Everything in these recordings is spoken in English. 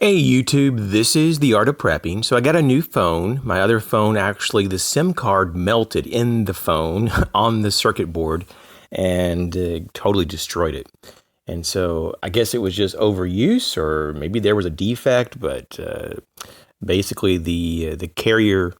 Hey YouTube, this is The Art of Prepping. So I got a new phone. My other phone, actually, the SIM card melted in the phone on the circuit board and totally destroyed it. And so I guess it was just overuse, or maybe there was a defect, but basically the carrier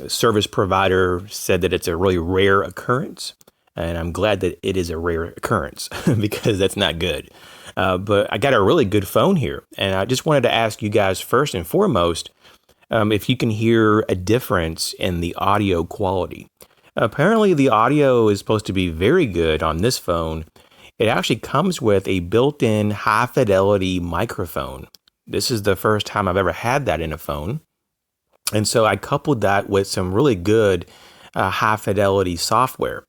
service provider said that it's a really rare occurrence. And I'm glad that it is a rare occurrence because that's not good. But I got a really good phone here, and I just wanted to ask you guys first and foremost if you can hear a difference in the audio quality. Apparently, the audio is supposed to be very good on this phone. It actually comes with a built-in high-fidelity microphone. This is the first time I've ever had that in a phone. And so I coupled that with some really good high-fidelity software.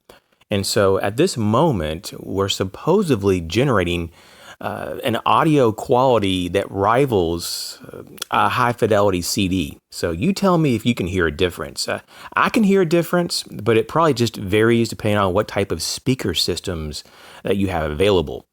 And so at this moment, we're supposedly generating an audio quality that rivals a high fidelity CD. So you tell me if you can hear a difference. I can hear a difference, but it probably just varies depending on what type of speaker systems that you have available.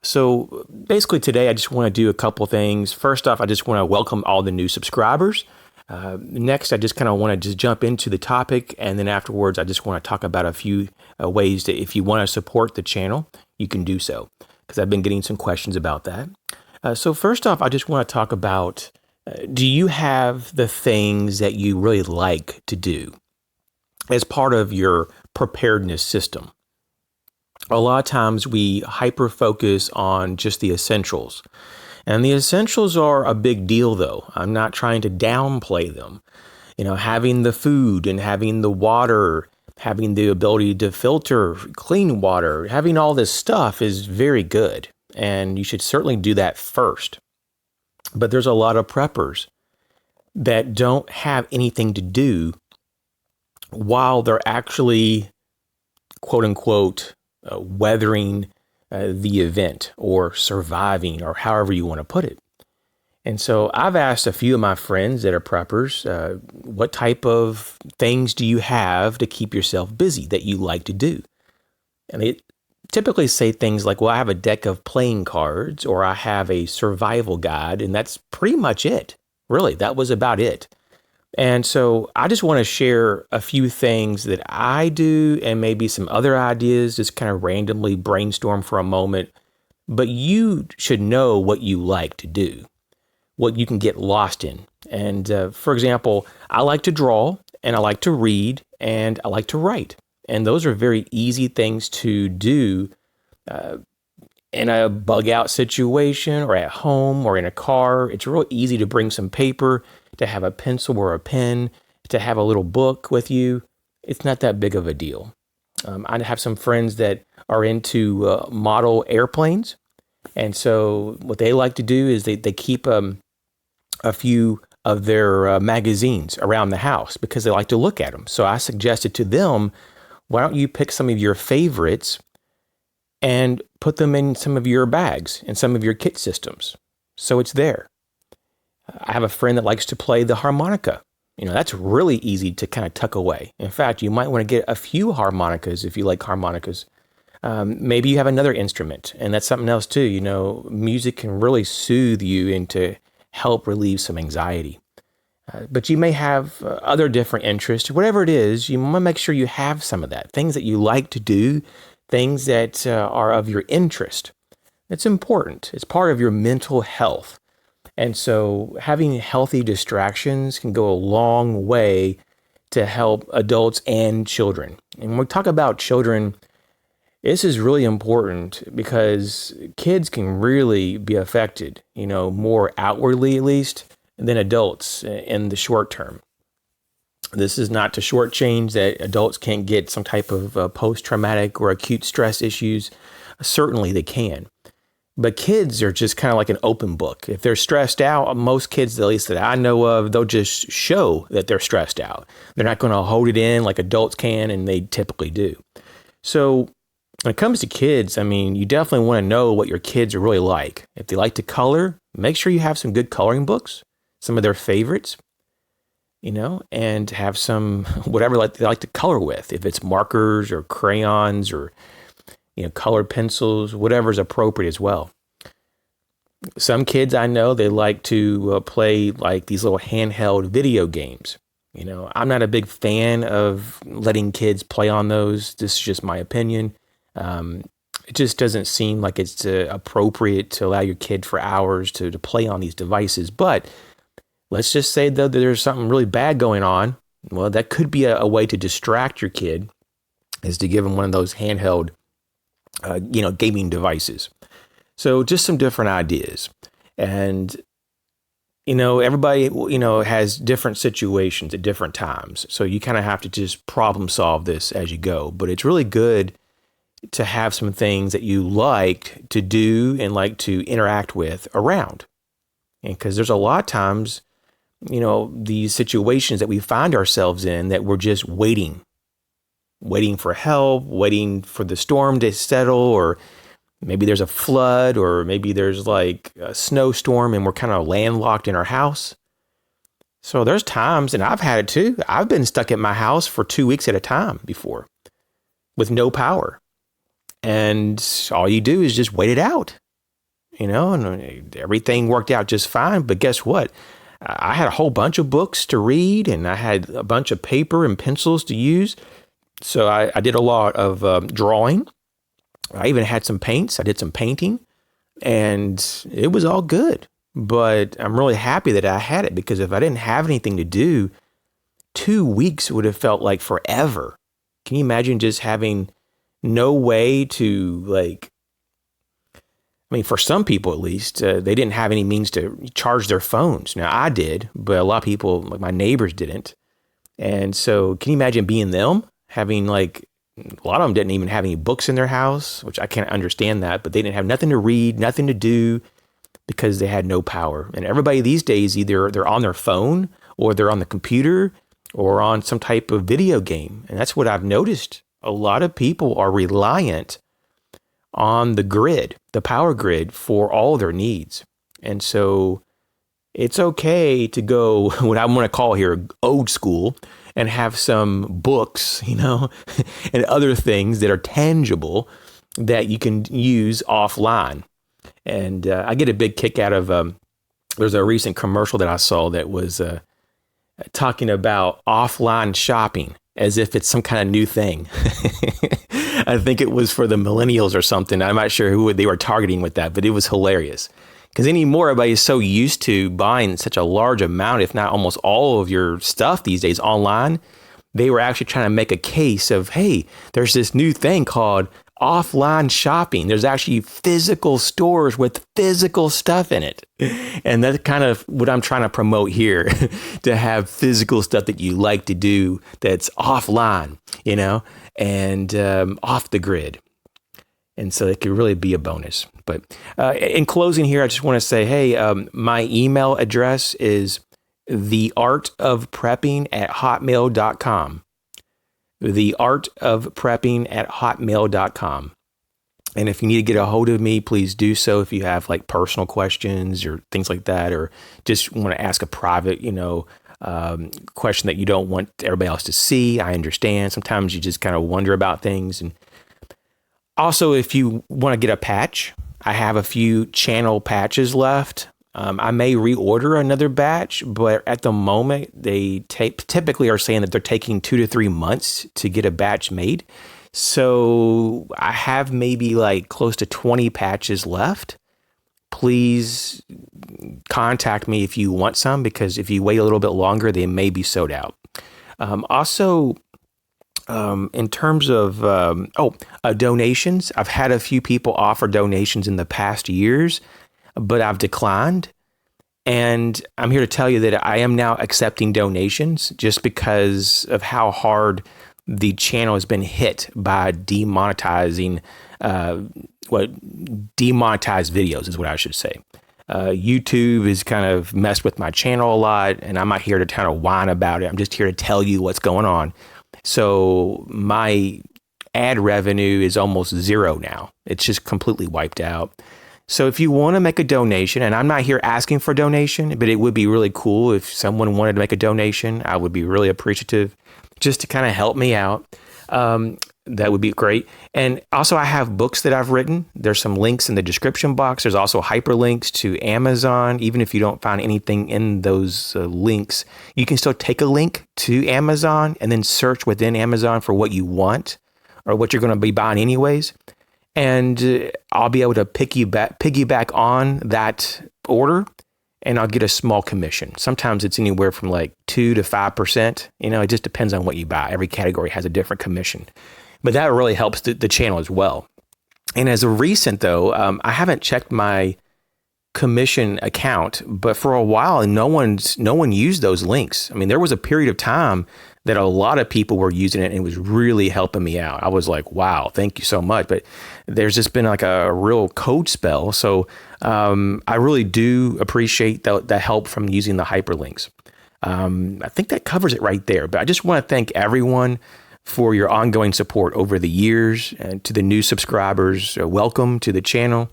So basically today I just want to do a couple things. First off, I just want to welcome all the new subscribers. Next, I just kind of want to just jump into the topic, and then afterwards I just want to talk about a few ways that if you want to support the channel, you can do so, because I've been getting some questions about that. So first off, I just want to talk about, do you have the things that you really like to do as part of your preparedness system? A lot of times we hyper-focus on just the essentials. And the essentials are a big deal, though. I'm not trying to downplay them. You know, having the food and having the water, having the ability to filter clean water, having all this stuff is very good. And you should certainly do that first. But there's a lot of preppers that don't have anything to do while they're actually, quote unquote, weathering the event or surviving, or however you want to put it. And so I've asked a few of my friends that are preppers, what type of things do you have to keep yourself busy that you like to do? And they typically say things like, well, I have a deck of playing cards, or I have a survival guide, and that's pretty much it. Really, that was about it. And so I just want to share a few things that I do and maybe some other ideas, just kind of randomly brainstorm for a moment. But you should know what you like to do, what you can get lost in. And for example, I like to draw, and I like to read, and I like to write. And those are very easy things to do in a bug out situation, or at home, or in a car. It's real easy to bring some paper, to have a pencil or a pen, to have a little book with you. It's not that big of a deal. I have some friends that are into model airplanes. And so what they like to do is they keep a few of their magazines around the house because they like to look at them. So I suggested to them, why don't you pick some of your favorites and put them in some of your bags and some of your kit systems, so it's there. I have a friend that likes to play the harmonica. You know, that's really easy to kind of tuck away. In fact, you might want to get a few harmonicas if you like harmonicas. Maybe you have another instrument, and that's something else too. You know, music can really soothe you and to help relieve some anxiety. But you may have other different interests. Whatever it is, you want to make sure you have some of that. Things that you like to do, things that are of your interest. It's important. It's part of your mental health. And so having healthy distractions can go a long way to help adults and children. And when we talk about children, this is really important because kids can really be affected, you know, more outwardly at least, than adults in the short term. This is not to shortchange that adults can't get some type of post-traumatic or acute stress issues. Certainly they can. But kids are just kind of like an open book. If they're stressed out, most kids, at least that I know of, they'll just show that they're stressed out. They're not going to hold it in like adults can, and they typically do. So when it comes to kids, I mean, you definitely want to know what your kids are really like. If they like to color, make sure you have some good coloring books, some of their favorites, you know, and have some whatever they like to color with. If it's markers or crayons or, you know, colored pencils, whatever is appropriate as well. Some kids I know, they like to play like these little handheld video games. I'm not a big fan of letting kids play on those. This is just my opinion. It just doesn't seem like it's appropriate to allow your kid for hours to play on these devices. But let's just say, though, that there's something really bad going on. Well, that could be a way to distract your kid, is to give them one of those handheld, gaming devices. So just some different ideas. And, everybody, has different situations at different times. So you kind of have to just problem solve this as you go. But it's really good to have some things that you like to do and like to interact with around. And because there's a lot of times, these situations that we find ourselves in that we're just waiting for help, waiting for the storm to settle, or maybe there's a flood, or maybe there's like a snowstorm and we're kind of landlocked in our house. So there's times, and I've had it too, I've been stuck at my house for 2 weeks at a time before with no power. And all you do is just wait it out, and everything worked out just fine. But guess what? I had a whole bunch of books to read, and I had a bunch of paper and pencils to use. So I did a lot of drawing. I even had some paints. I did some painting, and it was all good. But I'm really happy that I had it, because if I didn't have anything to do, 2 weeks would have felt like forever. Can you imagine just having no way to, for some people at least, they didn't have any means to charge their phones. Now, I did, but a lot of people, like my neighbors, didn't. And so can you imagine being them? Having, a lot of them didn't even have any books in their house, which I can't understand that, but they didn't have nothing to read, nothing to do, because they had no power. And everybody these days, either they're on their phone, or they're on the computer, or on some type of video game. And that's what I've noticed. A lot of people are reliant on the grid, the power grid, for all their needs. And so it's okay to go, what I want to call here, old school, and have some books, and other things that are tangible that you can use offline. And I get a big kick out of, there's a recent commercial that I saw that was talking about offline shopping as if it's some kind of new thing. I think it was for the millennials or something. I'm not sure who they were targeting with that, but it was hilarious. Because anymore, everybody is so used to buying such a large amount, if not almost all of your stuff these days online. They were actually trying to make a case of, hey, there's this new thing called offline shopping. There's actually physical stores with physical stuff in it. And that's kind of what I'm trying to promote here, to have physical stuff that you like to do that's offline, and off the grid. And so it could really be a bonus. But in closing here, I just want to say, hey, my email address is theartofprepping@hotmail.com. theartofprepping@hotmail.com. And if you need to get a hold of me, please do so. If you have personal questions or things like that, or just want to ask a private, question that you don't want everybody else to see, I understand. Sometimes you just kind of wonder about things. And also, if you want to get a patch, I have a few channel patches left. I may reorder another batch, but at the moment, they typically are saying that they're taking 2 to 3 months to get a batch made. So I have maybe close to 20 patches left. Please contact me if you want some, because if you wait a little bit longer, they may be sold out. Also, in terms of donations, I've had a few people offer donations in the past years, but I've declined. And I'm here to tell you that I am now accepting donations, just because of how hard the channel has been hit by demonetizing, demonetized videos is what I should say. YouTube has kind of messed with my channel a lot, and I'm not here to kind of whine about it. I'm just here to tell you what's going on. So my ad revenue is almost zero now. It's just completely wiped out. So if you want to make a donation, and I'm not here asking for a donation, but it would be really cool if someone wanted to make a donation. I would be really appreciative, just to kind of help me out. That would be great. And also, I have books that I've written. There's some links in the description box. There's also hyperlinks to Amazon. Even if you don't find anything in those links, you can still take a link to Amazon and then search within Amazon for what you want or what you're going to be buying anyways. And I'll be able to piggyback on that order, and I'll get a small commission. Sometimes it's anywhere from like 2 to 5%. It just depends on what you buy. Every category has a different commission. But that really helps the channel as well. And as of recent, though, I haven't checked my commission account, but for a while, no one used those links. I mean, there was a period of time that a lot of people were using it, and it was really helping me out. I was like, wow, thank you so much. But there's just been like a real code spell. So I really do appreciate the help from using the hyperlinks. I think that covers it right there. But I just want to thank everyone for your ongoing support over the years. And to the new subscribers, welcome to the channel.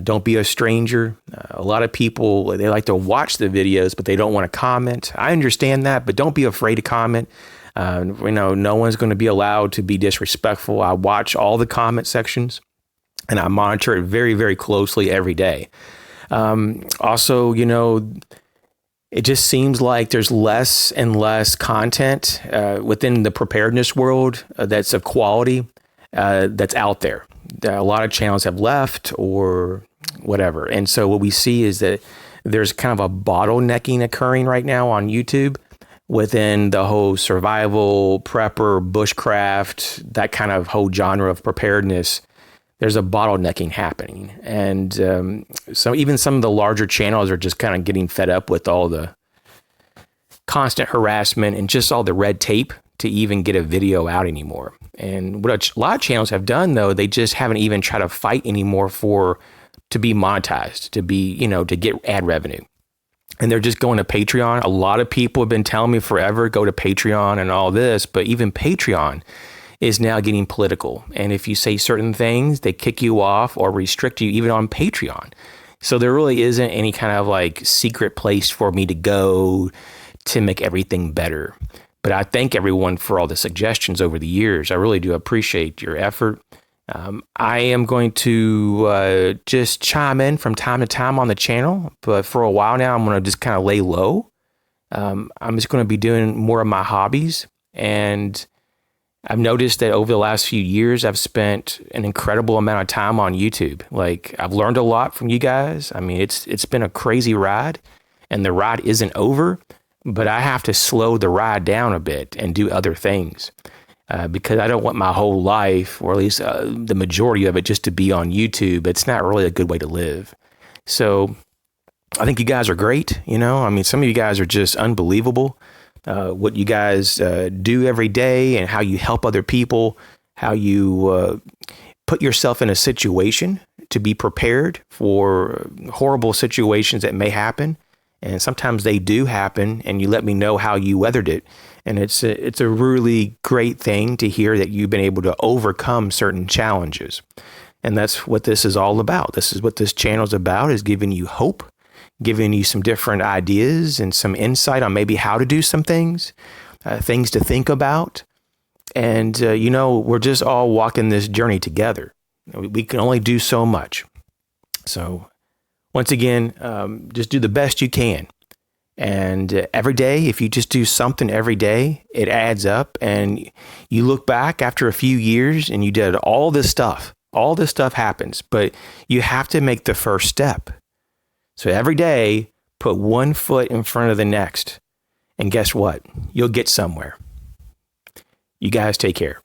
Don't be a stranger. A lot of people, they like to watch the videos, but they don't want to comment. I understand that, but don't be afraid to comment. No one's going to be allowed to be disrespectful. I watch all the comment sections, and I monitor it very, very closely every day. Also, it just seems like there's less and less content within the preparedness world that's of quality that's out there. A lot of channels have left or whatever. And so what we see is that there's kind of a bottlenecking occurring right now on YouTube within the whole survival, prepper, bushcraft, that kind of whole genre of preparedness. There's a bottlenecking happening. And so even some of the larger channels are just kind of getting fed up with all the constant harassment and just all the red tape to even get a video out anymore. And what a lot of channels have done, though, they just haven't even tried to fight anymore to be monetized, to be, to get ad revenue. And they're just going to Patreon. A lot of people have been telling me forever, go to Patreon and all this, but even Patreon is now getting political. And if you say certain things, they kick you off or restrict you even on Patreon. So there really isn't any kind of like secret place for me to go to make everything better. But I thank everyone for all the suggestions over the years. I really do appreciate your effort. I am going to just chime in from time to time on the channel, but for a while now, I'm going to just kind of lay low. I'm just going to be doing more of my hobbies. And I've noticed that over the last few years, I've spent an incredible amount of time on YouTube. Like, I've learned a lot from you guys. I mean, it's been a crazy ride, and the ride isn't over. But I have to slow the ride down a bit and do other things because I don't want my whole life, or at least the majority of it, just to be on YouTube. It's not really a good way to live. So I think you guys are great. I mean, some of you guys are just unbelievable. What you guys do every day and how you help other people, how you put yourself in a situation to be prepared for horrible situations that may happen. And sometimes they do happen, and you let me know how you weathered it. And it's a really great thing to hear that you've been able to overcome certain challenges. And that's what this is all about. This is what this channel is about, is giving you hope, giving you some different ideas and some insight on maybe how to do some things, things to think about. And, we're just all walking this journey together. We can only do so much. So once again, just do the best you can. And every day, if you just do something every day, it adds up. And you look back after a few years and you did all this stuff. All this stuff happens, but you have to make the first step. So every day, put one foot in front of the next. And guess what? You'll get somewhere. You guys take care.